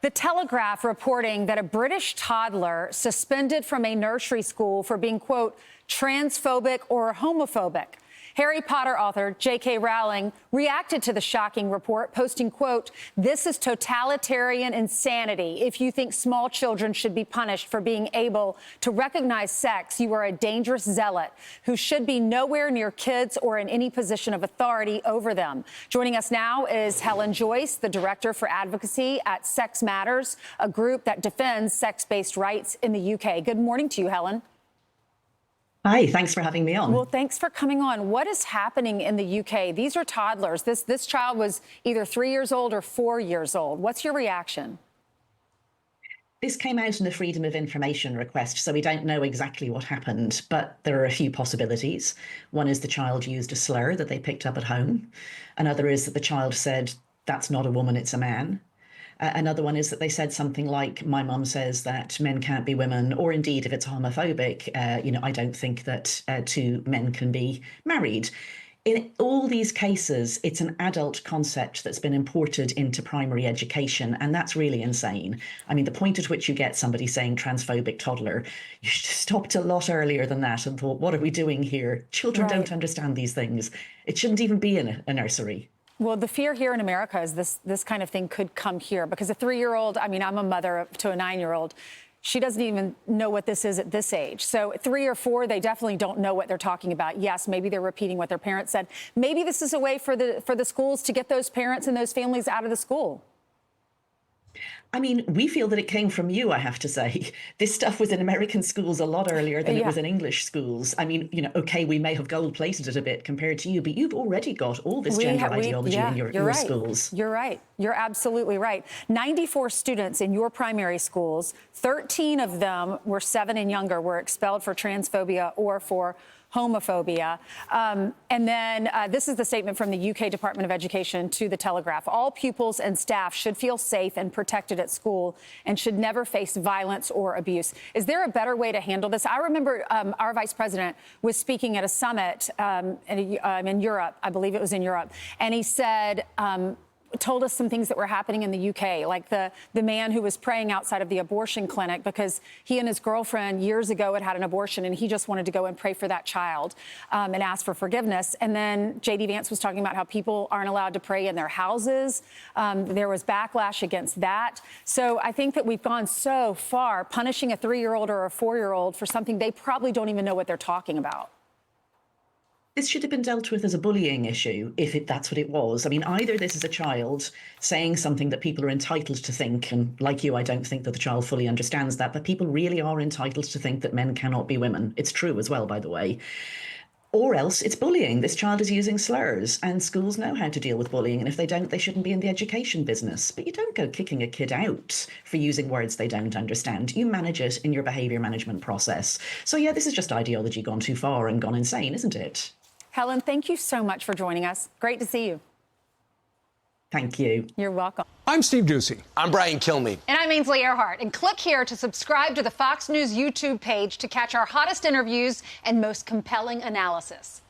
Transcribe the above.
The Telegraph reporting that a British toddler suspended from a nursery school for being, quote, transphobic or homophobic. Harry Potter author J.K. Rowling reacted to the shocking report, posting, quote, "This is totalitarian insanity. If you think small children should be punished for being able to recognize sex, you are a dangerous zealot who should be nowhere near kids or in any position of authority over them." Joining us now is Helen Joyce, the director for advocacy at Sex Matters, a group that defends sex-based rights in the UK. Good morning to you, Helen. Hi, thanks for having me on. Well, thanks for coming on. What is happening in the UK? These are toddlers. This child was either 3 years old or 4 years old. What's your reaction? This came out in a Freedom of Information request, so we don't know exactly what happened, but there are a few possibilities. One is the child used a slur that they picked up at home. Another is that the child said, "That's not a woman, it's a man." Another one is that they said something like, "My mum says that men can't be women," or indeed, if it's homophobic, "I don't think that two men can be married." In all these cases, it's an adult concept that's been imported into primary education, and that's really insane. I mean, the point at which you get somebody saying transphobic toddler, you should have stopped a lot earlier than that and thought, what are we doing here? Children don't understand these things. It shouldn't even be in a nursery. Well, the fear here in America is this kind of thing could come here because a 3-year-old, I mean, I'm a mother to a 9-year-old. She doesn't even know what this is at this age. So at 3 or 4, they definitely don't know what they're talking about. Yes, maybe they're repeating what their parents said. Maybe this is a way for the schools to get those parents and those families out of the school. I mean, we feel that it came from you, I have to say. This stuff was in American schools a lot earlier than it was in English schools. I mean, OK, we may have gold-plated it a bit compared to you, but you've already got all this gender ideology in your schools. You're right. You're absolutely right. 94 students in your primary schools, 13 of them were 7 and younger, were expelled for transphobia or for homophobia. And then this is the statement from the UK Department of Education to the Telegraph. All pupils and staff should feel safe and protected at school and should never face violence or abuse. Is there a better way to handle this? I remember our vice president was speaking at a summit in Europe. I believe it was in Europe. And he said, told us some things that were happening in the UK, like the man who was praying outside of the abortion clinic because he and his girlfriend years ago had an abortion and he just wanted to go and pray for that child and ask for forgiveness. And then J.D. Vance was talking about how people aren't allowed to pray in their houses. There was backlash against that. So I think that we've gone so far punishing a 3-year-old or a 4-year-old for something they probably don't even know what they're talking about. This should have been dealt with as a bullying issue, if that's what it was. I mean, either this is a child saying something that people are entitled to think, and like you, I don't think that the child fully understands that, but people really are entitled to think that men cannot be women. It's true as well, by the way. Or else it's bullying. This child is using slurs, and schools know how to deal with bullying, and if they don't, they shouldn't be in the education business. But you don't go kicking a kid out for using words they don't understand. You manage it in your behaviour management process. So yeah, this is just ideology gone too far and gone insane, isn't it? Helen, thank you so much for joining us. Great to see you. Thank you. You're welcome. I'm Steve Doocy. I'm Brian Kilmeade. And I'm Ainsley Earhart. And click here to subscribe to the Fox News YouTube page to catch our hottest interviews and most compelling analysis.